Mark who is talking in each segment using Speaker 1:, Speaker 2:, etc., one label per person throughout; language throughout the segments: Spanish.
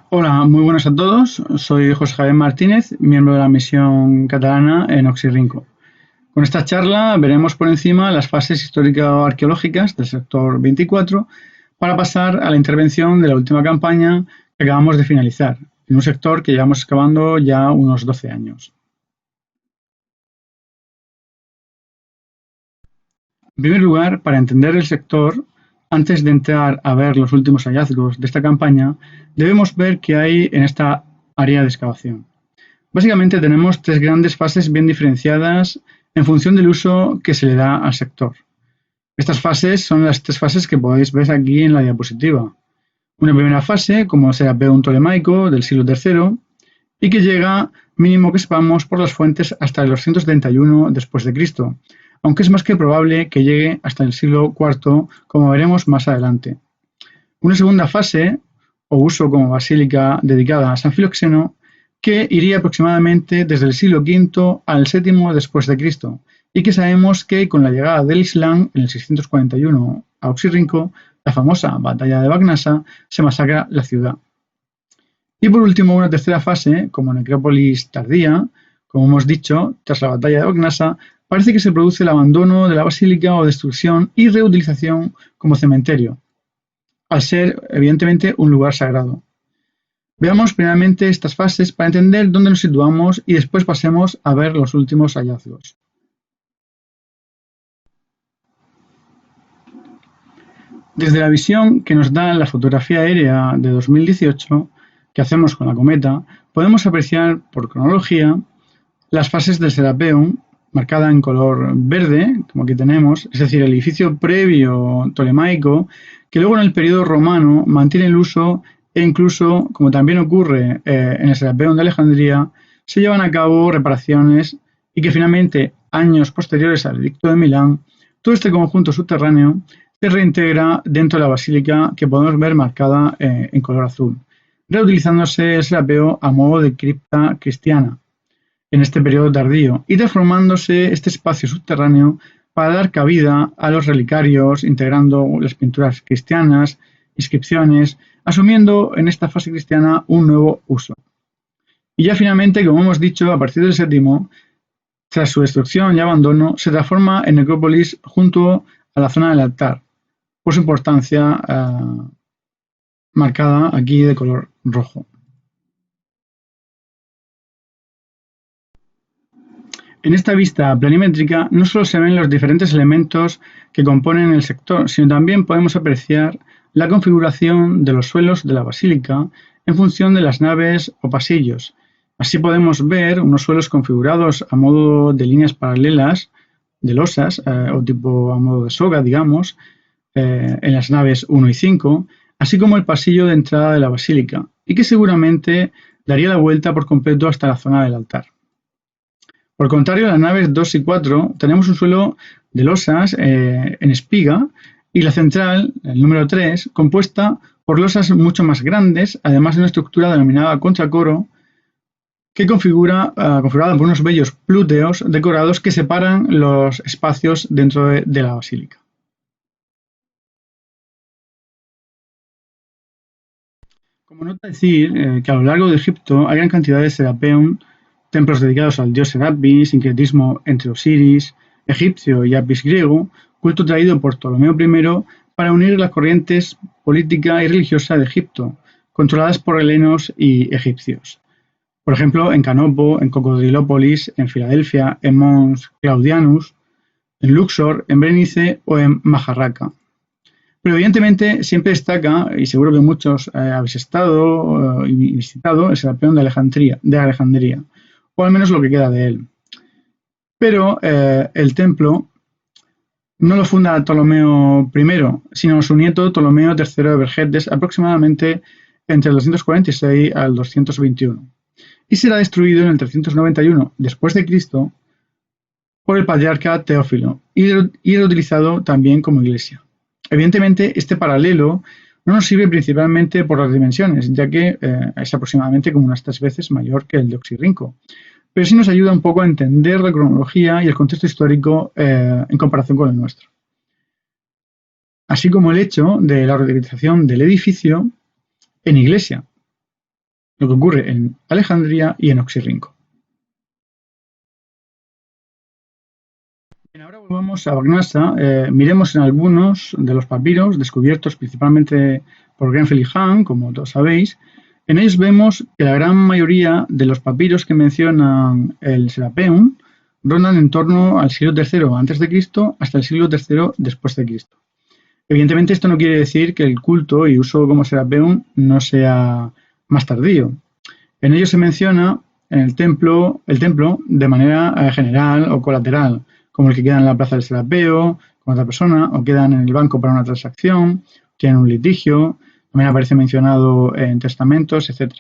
Speaker 1: Hola, muy buenas a todos. Soy José Javier Martínez, miembro de la misión catalana en Oxirrinco. Con esta charla veremos por encima las fases histórico-arqueológicas del sector 24 para pasar a la intervención de la última campaña que acabamos de finalizar, en un sector que llevamos excavando ya unos 12 años. En primer lugar, para entender el sector, antes de entrar a ver los últimos hallazgos de esta campaña, debemos ver qué hay en esta área de excavación. Básicamente tenemos tres grandes fases bien diferenciadas en función del uso que se le da al sector. Estas fases son las tres fases que podéis ver aquí en la diapositiva. Una primera fase, como Serapeum Ptolemaico del siglo III, y que llega, mínimo que sepamos, por las fuentes hasta el 231 después de Cristo, aunque es más que probable que llegue hasta el siglo IV, como veremos más adelante. Una segunda fase, o uso como basílica dedicada a San Filoxeno, que iría aproximadamente desde el siglo V al VII después de Cristo, y que sabemos que con la llegada del Islam en el 641 a Oxirrinco, la famosa batalla de Bagnasa, se masacra la ciudad. Y por último, una tercera fase, como necrópolis tardía, como hemos dicho, tras la batalla de Bagnasa, parece que se produce el abandono de la basílica o destrucción y reutilización como cementerio, al ser evidentemente un lugar sagrado. Veamos primeramente estas fases para entender dónde nos situamos y después pasemos a ver los últimos hallazgos. Desde la visión que nos da la fotografía aérea de 2018 que hacemos con la cometa, podemos apreciar por cronología las fases del Serapeum, marcada en color verde, como aquí tenemos, es decir, el edificio previo tolemaico, que luego en el periodo romano mantiene el uso e incluso, como también ocurre en el Serapeum de Alejandría, se llevan a cabo reparaciones y que finalmente, años posteriores al Edicto de Milán, todo este conjunto subterráneo se reintegra dentro de la basílica que podemos ver marcada en color azul, reutilizándose el Serapeo a modo de cripta cristiana en este periodo tardío y transformándose este espacio subterráneo para dar cabida a los relicarios, integrando las pinturas cristianas, inscripciones, asumiendo en esta fase cristiana un nuevo uso. Y ya finalmente, como hemos dicho, a partir del VII, tras su destrucción y abandono, se transforma en necrópolis junto a la zona del altar, por su importancia marcada aquí de color rojo. En esta vista planimétrica no solo se ven los diferentes elementos que componen el sector, sino también podemos apreciar la configuración de los suelos de la basílica en función de las naves o pasillos. Así podemos ver unos suelos configurados a modo de líneas paralelas, de losas, o tipo a modo de soga, digamos, en las naves 1 y 5, así como el pasillo de entrada de la basílica, y que seguramente daría la vuelta por completo hasta la zona del altar. Por el contrario, en las naves 2 y 4 tenemos un suelo de losas en espiga y la central, el número 3, compuesta por losas mucho más grandes, además de una estructura denominada contracoro, que configurada por unos bellos plúteos decorados que separan los espacios dentro de la basílica. Como nota decir que a lo largo de Egipto hay gran cantidad de Serapeum, templos dedicados al dios Serapis, sincretismo entre Osiris egipcio y Apis griego, culto traído por Ptolomeo I para unir las corrientes política y religiosa de Egipto, controladas por helenos y egipcios. Por ejemplo, en Canopo, en Cocodrilópolis, en Filadelfia, en Mons Claudianus, en Luxor, en Berenice o en Majarraca. Pero evidentemente siempre destaca, y seguro que muchos habéis estado y visitado, el Serapeum de Alejandría, o al menos lo que queda de él. Pero el templo no lo funda Ptolomeo I, sino su nieto Ptolomeo III de Vergetes, aproximadamente entre el 246 al 221, y será destruido en el 391 después de Cristo por el patriarca Teófilo y reutilizado también como iglesia. Evidentemente, este paralelo no nos sirve principalmente por las dimensiones, ya que es aproximadamente como unas 3 veces mayor que el de Oxirrinco, pero sí nos ayuda un poco a entender la cronología y el contexto histórico en comparación con el nuestro. Así como el hecho de la reutilización del edificio en iglesia, lo que ocurre en Alejandría y en Oxirrinco. Bien, ahora volvamos a Bagnasa, miremos en algunos de los papiros descubiertos principalmente por Grenfell y Hahn, como todos sabéis. En ellos vemos que la gran mayoría de los papiros que mencionan el Serapeum rondan en torno al siglo III a.C. hasta el siglo III después de Cristo. Evidentemente esto no quiere decir que el culto y uso como Serapeum no sea más tardío. En ello se menciona en el templo de manera general o colateral, como el que queda en la plaza del Serapeo con otra persona, o quedan en el banco para una transacción, tienen un litigio, también aparece mencionado en testamentos, etc.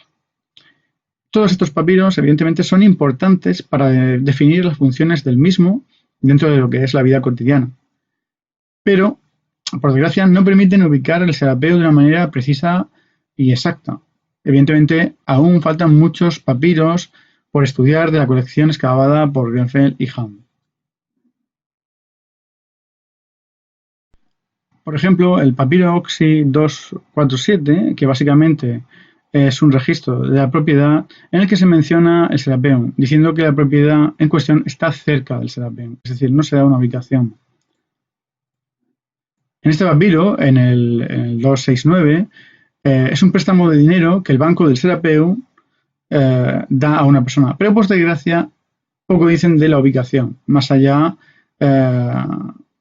Speaker 1: Todos estos papiros, evidentemente, son importantes para definir las funciones del mismo dentro de lo que es la vida cotidiana. Pero, por desgracia, no permiten ubicar el Serapeo de una manera precisa y exacta. Evidentemente, aún faltan muchos papiros por estudiar de la colección excavada por Grenfell y Hahn. Por ejemplo, el papiro Oxy 247, que básicamente es un registro de la propiedad en el que se menciona el Serapeum, diciendo que la propiedad en cuestión está cerca del Serapeum, es decir, no se da una ubicación. En este papiro, en el 269, es un préstamo de dinero que el banco del Serapeum da a una persona, pero por desgracia poco dicen de la ubicación, más allá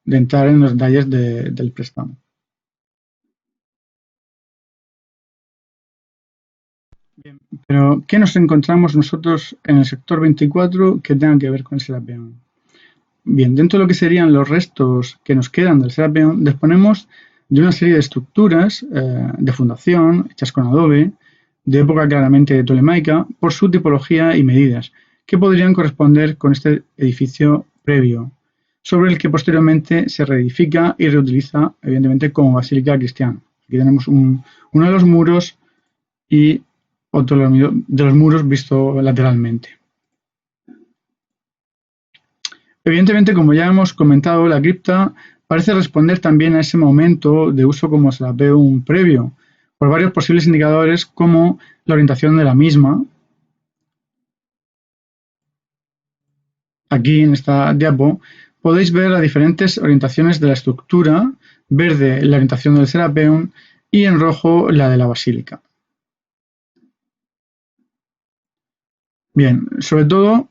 Speaker 1: de entrar en los detalles del préstamo. Bien, pero ¿qué nos encontramos nosotros en el sector 24 que tenga que ver con el Serapeum? Bien, dentro de lo que serían los restos que nos quedan del Serapeum, disponemos de una serie de estructuras de fundación hechas con adobe, de época claramente tolemaica, por su tipología y medidas, que podrían corresponder con este edificio previo, sobre el que posteriormente se reedifica y reutiliza, evidentemente, como basílica cristiana. Aquí tenemos uno de los muros y otro de los muros visto lateralmente. Evidentemente, como ya hemos comentado, la cripta parece responder también a ese momento de uso como Serapeum previo, por varios posibles indicadores como la orientación de la misma. Aquí en esta diapo podéis ver las diferentes orientaciones de la estructura, verde la orientación del Serapeum y en rojo la de la basílica. Bien, sobre todo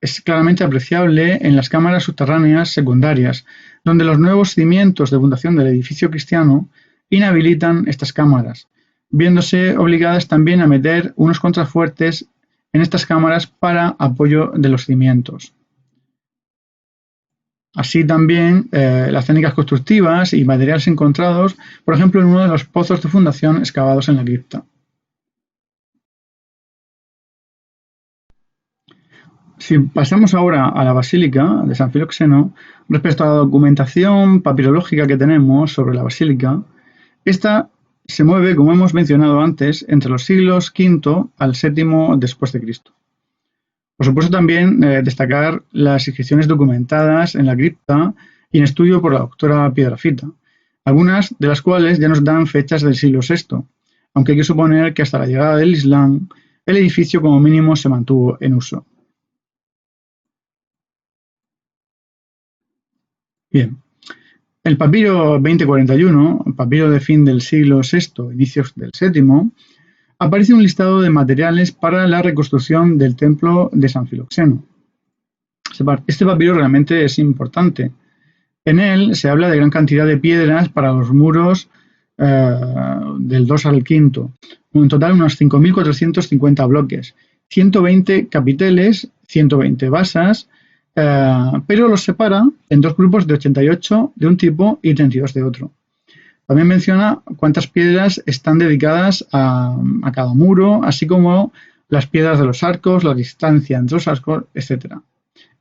Speaker 1: es claramente apreciable en las cámaras subterráneas secundarias, donde los nuevos cimientos de fundación del edificio cristiano inhabilitan estas cámaras, viéndose obligadas también a meter unos contrafuertes en estas cámaras para apoyo de los cimientos. Así también las técnicas constructivas y materiales encontrados, por ejemplo, en uno de los pozos de fundación excavados en la cripta. Si pasamos ahora a la Basílica de San Filoxeno, respecto a la documentación papirológica que tenemos sobre la Basílica, esta se mueve, como hemos mencionado antes, entre los siglos V al VII después de Cristo. Por supuesto también destacar las inscripciones documentadas en la cripta y en estudio por la doctora Piedrafita, algunas de las cuales ya nos dan fechas del siglo VI, aunque hay que suponer que hasta la llegada del Islam el edificio como mínimo se mantuvo en uso. Bien, el papiro 2041, papiro de fin del siglo VI, inicios del VII, aparece un listado de materiales para la reconstrucción del templo de San Filoxeno. Este papiro realmente es importante. En él se habla de gran cantidad de piedras para los muros del 2 al 5, en total unos 5.450 bloques, 120 capiteles, 120 basas, pero los separa en dos grupos de 88 de un tipo y 32 de otro. También menciona cuántas piedras están dedicadas a cada muro, así como las piedras de los arcos, la distancia entre los arcos, etc.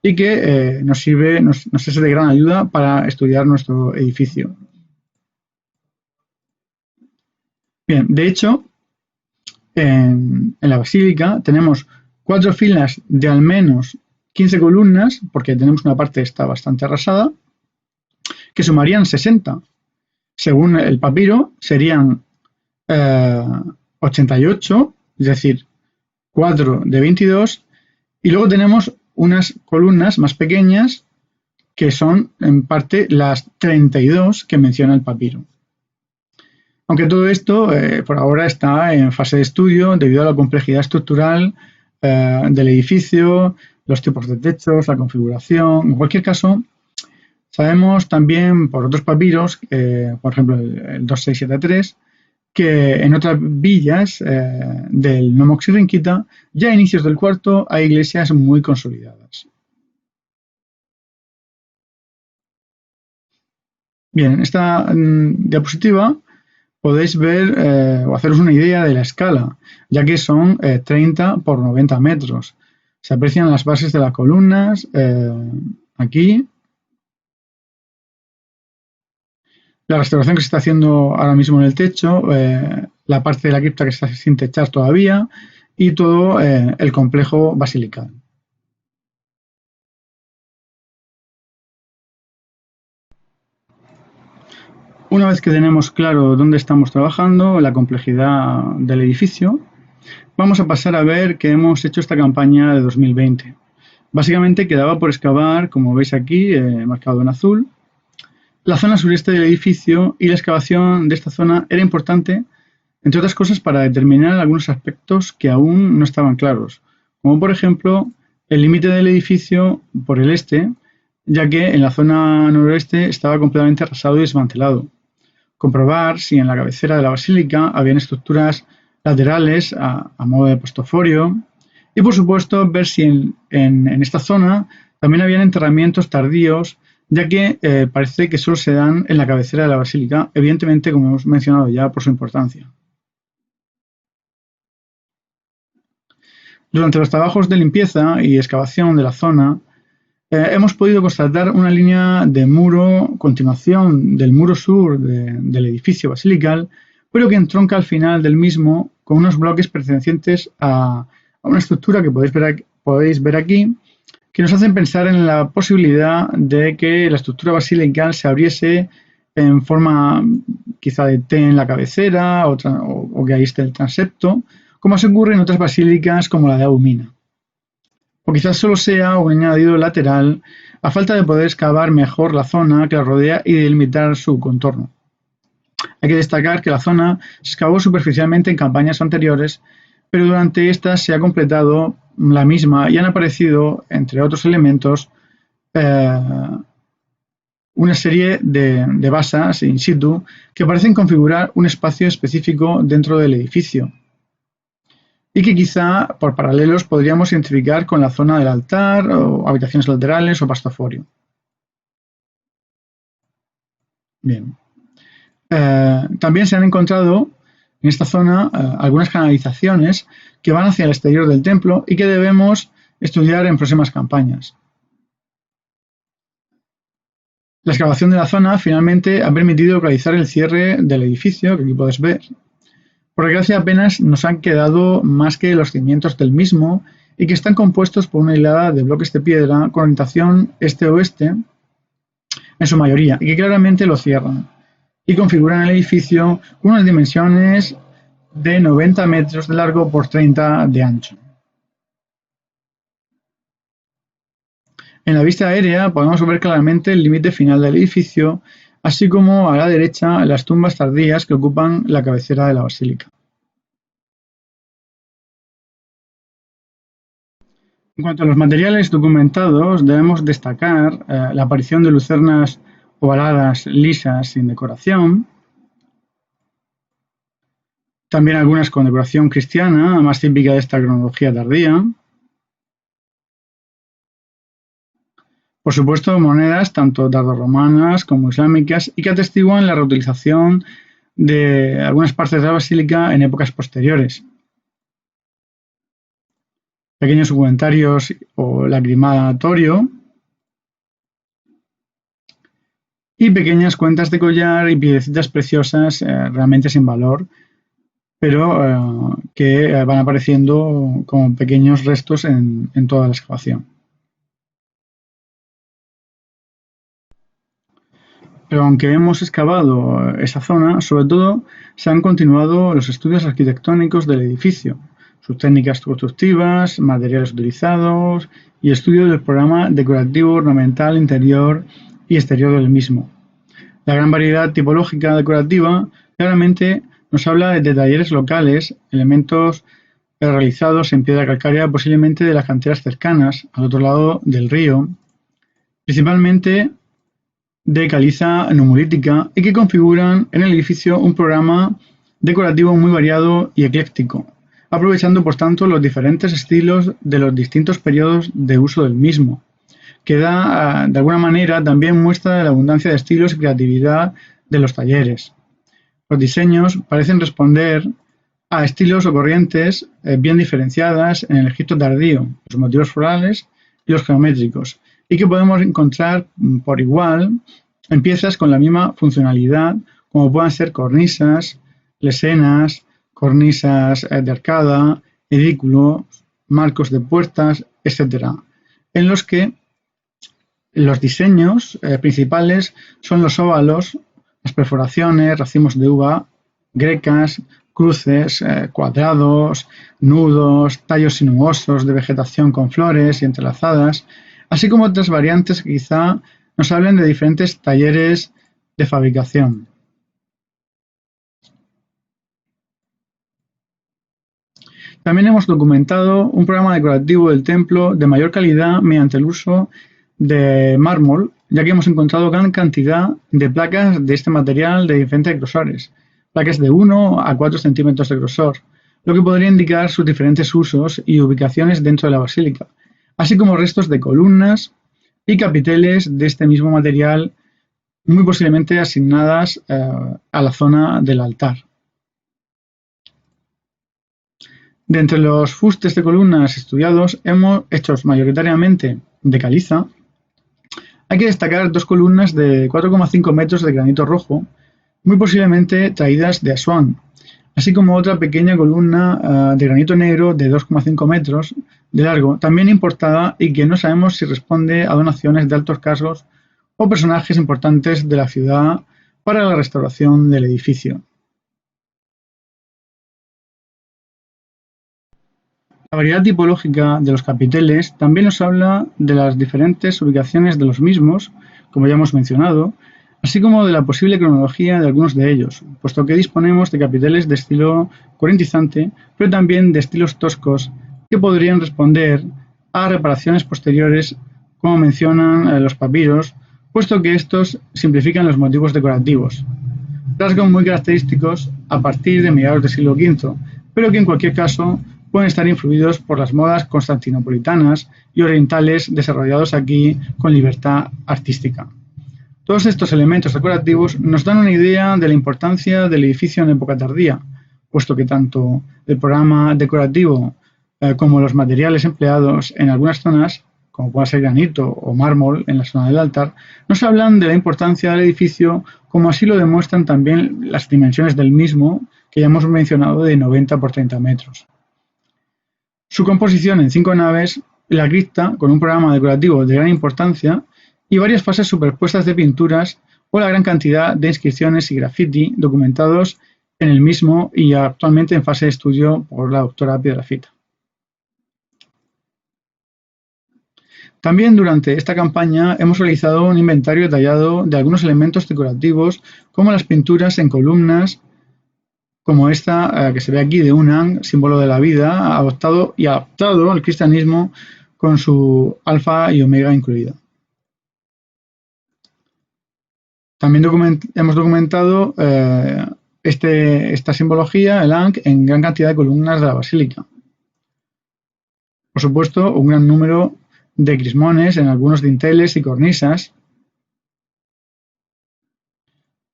Speaker 1: Y que nos es de gran ayuda para estudiar nuestro edificio. Bien, de hecho, en la basílica tenemos 4 filas de al menos 15 columnas, porque tenemos una parte que está bastante arrasada, que sumarían 60. Según el papiro, serían 88 es decir, 4 de 22, y luego tenemos unas columnas más pequeñas que son en parte las 32 que menciona el papiro. Aunque todo esto por ahora está en fase de estudio debido a la complejidad estructural del edificio, los tipos de techos, la configuración. En cualquier caso, sabemos también por otros papiros, por ejemplo el 2673, que en otras villas del Nomoxi-Rinkita, ya a inicios del cuarto, hay iglesias muy consolidadas. Bien, en esta diapositiva podéis ver o haceros una idea de la escala, ya que son 30 por 90 metros. Se aprecian las bases de las columnas aquí. La restauración que se está haciendo ahora mismo en el techo, la parte de la cripta que está sin techar todavía y todo el complejo basilical. Una vez que tenemos claro dónde estamos trabajando, la complejidad del edificio, vamos a pasar a ver qué hemos hecho esta campaña de 2020. Básicamente quedaba por excavar, como veis aquí, marcado en azul, la zona sureste del edificio, y la excavación de esta zona era importante, entre otras cosas, para determinar algunos aspectos que aún no estaban claros, como por ejemplo el límite del edificio por el este, ya que en la zona noroeste estaba completamente arrasado y desmantelado. Comprobar si en la cabecera de la basílica habían estructuras laterales a modo de postoforio, y por supuesto ver si en esta zona también habían enterramientos tardíos, ya que parece que solo se dan en la cabecera de la basílica, evidentemente, como hemos mencionado ya, por su importancia. Durante los trabajos de limpieza y excavación de la zona, hemos podido constatar una línea de muro, continuación del muro sur del edificio basilical, pero que entronca al final del mismo con unos bloques pertenecientes a una estructura que podéis ver aquí, que nos hacen pensar en la posibilidad de que la estructura basilical se abriese en forma quizá de T en la cabecera o que ahí esté el transepto, como se ocurre en otras basílicas como la de Aumina. O quizás solo sea un añadido lateral a falta de poder excavar mejor la zona que la rodea y delimitar su contorno. Hay que destacar que la zona se excavó superficialmente en campañas anteriores, pero durante estas se ha completado la misma y han aparecido, entre otros elementos, una serie de basas in situ que parecen configurar un espacio específico dentro del edificio y que quizá por paralelos podríamos identificar con la zona del altar o habitaciones laterales o pastoforio. Bien. También se han encontrado en esta zona algunas canalizaciones que van hacia el exterior del templo y que debemos estudiar en próximas campañas. La excavación de la zona finalmente ha permitido localizar el cierre del edificio, que aquí podéis ver. Por desgracia apenas nos han quedado más que los cimientos del mismo y que están compuestos por una hilada de bloques de piedra con orientación este-oeste en su mayoría y que claramente lo cierran y configuran el edificio con unas dimensiones de 90 metros de largo por 30 de ancho. En la vista aérea podemos ver claramente el límite final del edificio, así como a la derecha las tumbas tardías que ocupan la cabecera de la basílica. En cuanto a los materiales documentados, debemos destacar la aparición de lucernas ovaladas lisas sin decoración, también algunas con decoración cristiana, más típica de esta cronología tardía. Por supuesto, monedas tanto tardorromanas como islámicas y que atestiguan la reutilización de algunas partes de la basílica en épocas posteriores. Pequeños ungüentarios o lacrimatorio y pequeñas cuentas de collar y piedecitas preciosas realmente sin valor, pero que van apareciendo como pequeños restos en toda la excavación. Pero aunque hemos excavado esa zona, sobre todo se han continuado los estudios arquitectónicos del edificio, sus técnicas constructivas, materiales utilizados y estudio del programa decorativo ornamental interior y exterior del mismo. La gran variedad tipológica decorativa claramente nos habla de talleres locales, elementos realizados en piedra calcárea posiblemente de las canteras cercanas, al otro lado del río, principalmente de caliza numulítica y que configuran en el edificio un programa decorativo muy variado y ecléctico, aprovechando por tanto los diferentes estilos de los distintos periodos de uso del mismo, que da de alguna manera también muestra de la abundancia de estilos y creatividad de los talleres. Los diseños parecen responder a estilos o corrientes bien diferenciadas en el Egipto tardío, los motivos florales y los geométricos, y que podemos encontrar por igual en piezas con la misma funcionalidad, como puedan ser cornisas, lesenas, cornisas de arcada, edículos, marcos de puertas, etc., en los que los diseños principales son los óvalos, las perforaciones, racimos de uva, grecas, cruces, cuadrados, nudos, tallos sinuosos de vegetación con flores y entrelazadas, así como otras variantes que quizá nos hablen de diferentes talleres de fabricación. También hemos documentado un programa decorativo del templo de mayor calidad mediante el uso de mármol, ya que hemos encontrado gran cantidad de placas de este material de diferentes grosores, placas de 1 a 4 centímetros de grosor, lo que podría indicar sus diferentes usos y ubicaciones dentro de la basílica, así como restos de columnas y capiteles de este mismo material, muy posiblemente asignadas a la zona del altar. De entre los fustes de columnas estudiados, hechos mayoritariamente de caliza, hay que destacar dos columnas de 4,5 metros de granito rojo, muy posiblemente traídas de Asuán, así como otra pequeña columna de granito negro de 2,5 metros de largo, también importada y que no sabemos si responde a donaciones de altos cargos o personajes importantes de la ciudad para la restauración del edificio. La variedad tipológica de los capiteles también nos habla de las diferentes ubicaciones de los mismos, como ya hemos mencionado, así como de la posible cronología de algunos de ellos, puesto que disponemos de capiteles de estilo corintizante, pero también de estilos toscos que podrían responder a reparaciones posteriores, como mencionan los papiros, puesto que estos simplifican los motivos decorativos, rasgos muy característicos a partir de mediados del siglo V, pero que en cualquier caso pueden estar influidos por las modas constantinopolitanas y orientales desarrollados aquí con libertad artística. Todos estos elementos decorativos nos dan una idea de la importancia del edificio en época tardía, puesto que tanto el programa decorativo como los materiales empleados en algunas zonas, como puede ser granito o mármol en la zona del altar, nos hablan de la importancia del edificio, como así lo demuestran también las dimensiones del mismo, que ya hemos mencionado, de 90 por 30 metros. Su composición en 5 naves, la cripta, con un programa decorativo de gran importancia, y varias fases superpuestas de pinturas o la gran cantidad de inscripciones y graffiti documentados en el mismo y actualmente en fase de estudio por la doctora Piedrafita. También durante esta campaña hemos realizado un inventario detallado de algunos elementos decorativos como las pinturas en columnas, como esta que se ve aquí de Hunan, símbolo de la vida, adoptado al cristianismo con su alfa y omega incluida. También hemos documentado esta simbología, el Ankh, en gran cantidad de columnas de la basílica. Por supuesto, un gran número de crismones en algunos dinteles y cornisas,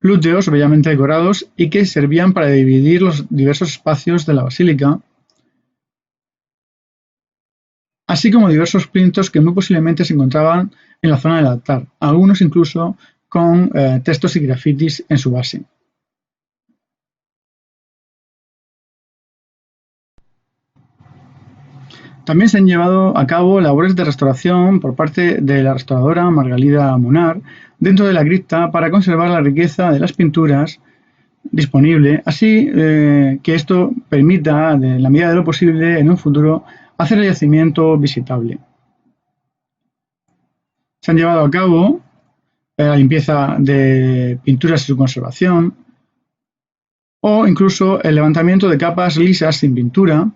Speaker 1: lúteos bellamente decorados y que servían para dividir los diversos espacios de la basílica, así como diversos plintos que muy posiblemente se encontraban en la zona del altar, algunos incluso con textos y grafitis en su base. También se han llevado a cabo labores de restauración por parte de la restauradora Margalida Munar dentro de la cripta para conservar la riqueza de las pinturas disponible, así que esto permita, en la medida de lo posible, en un futuro, hacer el yacimiento visitable. Se han llevado a cabo la limpieza de pinturas y su conservación, o incluso el levantamiento de capas lisas sin pintura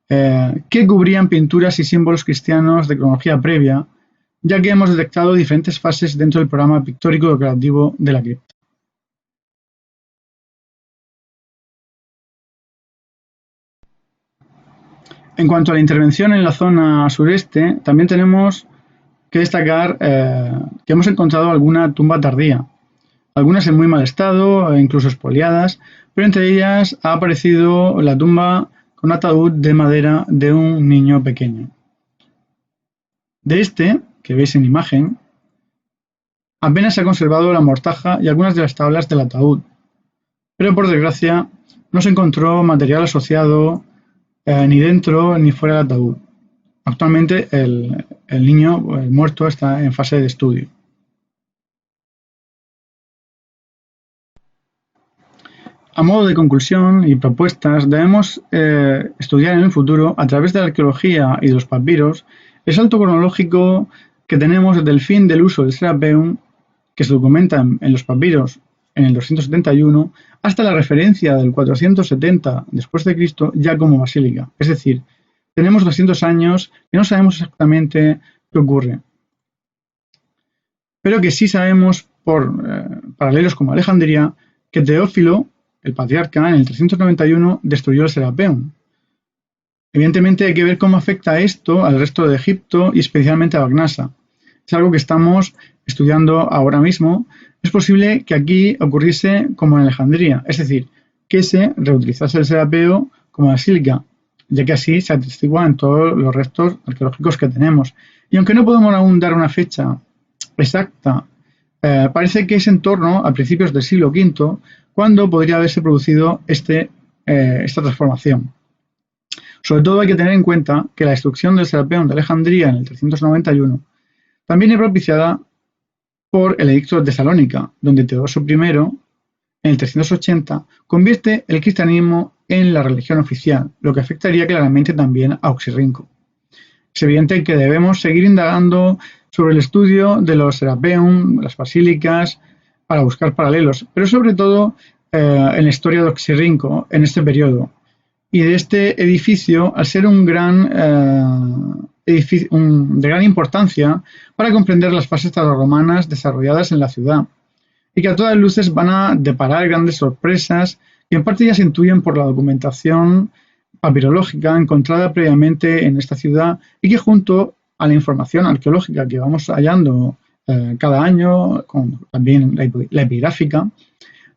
Speaker 1: que cubrían pinturas y símbolos cristianos de cronología previa, ya que hemos detectado diferentes fases dentro del programa pictórico decorativo de la cripta. En cuanto a la intervención en la zona sureste, también tenemos que destacar que hemos encontrado alguna tumba tardía, algunas en muy mal estado, incluso expoliadas, pero entre ellas ha aparecido la tumba con ataúd de madera de un niño pequeño. De este, que veis en imagen, apenas se ha conservado la mortaja y algunas de las tablas del ataúd, pero por desgracia no se encontró material asociado ni dentro ni fuera del ataúd. Actualmente el niño, el muerto, está en fase de estudio. A modo de conclusión y propuestas, debemos estudiar en el futuro, a través de la arqueología y de los papiros, el salto cronológico que tenemos desde el fin del uso del Serapeum, que se documenta en los papiros en el 271, hasta la referencia del 470 después de Cristo ya como basílica. Es decir, tenemos 200 años que no sabemos exactamente qué ocurre, pero que sí sabemos por paralelos como Alejandría que Teófilo, el patriarca, en el 391 destruyó el Serapeum. Evidentemente hay que ver cómo afecta esto al resto de Egipto y especialmente a Bagnasa. Es algo que estamos estudiando ahora mismo. Es posible que aquí ocurriese como en Alejandría, es decir, que se reutilizase el Serapeo como basílica, ya que así se atestigua en todos los restos arqueológicos que tenemos. Y aunque no podemos aún dar una fecha exacta, parece que es en torno a principios del siglo V cuando podría haberse producido esta transformación. Sobre todo hay que tener en cuenta que la destrucción del Serapeum de Alejandría en el 391 también es propiciada por el edicto de Tesalónica, donde Teodosio I, en el 380, convierte el cristianismo en la religión oficial, lo que afectaría claramente también a Oxirrinco. Es evidente que debemos seguir indagando sobre el estudio de los Serapeum, las basílicas, para buscar paralelos, pero sobre todo en la historia de Oxirrinco, en este periodo. Y de este edificio, al ser un gran edificio de gran importancia para comprender las fases tardorromanas desarrolladas en la ciudad, y que a todas luces van a deparar grandes sorpresas que en parte ya se intuyen por la documentación papirológica encontrada previamente en esta ciudad y que junto a la información arqueológica que vamos hallando cada año, con también la epigráfica,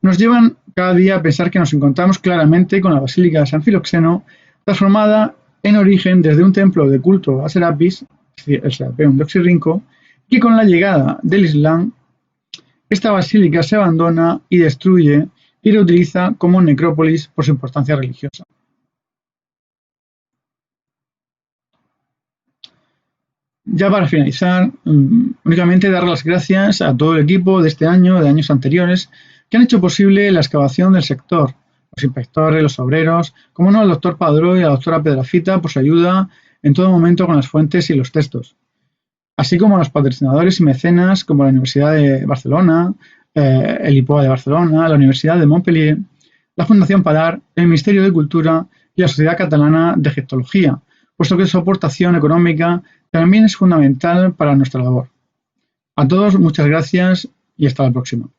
Speaker 1: nos llevan cada día a pensar que nos encontramos claramente con la Basílica de San Filoxeno, transformada en origen desde un templo de culto a Serapis, es decir, el Serapeum de Oxirrinco, que con la llegada del Islam, esta basílica se abandona y destruye y reutiliza como necrópolis por su importancia religiosa. Ya para finalizar, únicamente dar las gracias a todo el equipo de este año, de años anteriores, que han hecho posible la excavación del sector, los inspectores, los obreros, como no al doctor Padró y a la doctora Pedrafita por su ayuda en todo momento con las fuentes y los textos, así como a los patrocinadores y mecenas como la Universidad de Barcelona, el IPOA de Barcelona, la Universidad de Montpellier, la Fundación Padar, el Ministerio de Cultura y la Sociedad Catalana de Egiptología, puesto que su aportación económica también es fundamental para nuestra labor. A todos muchas gracias y hasta la próxima.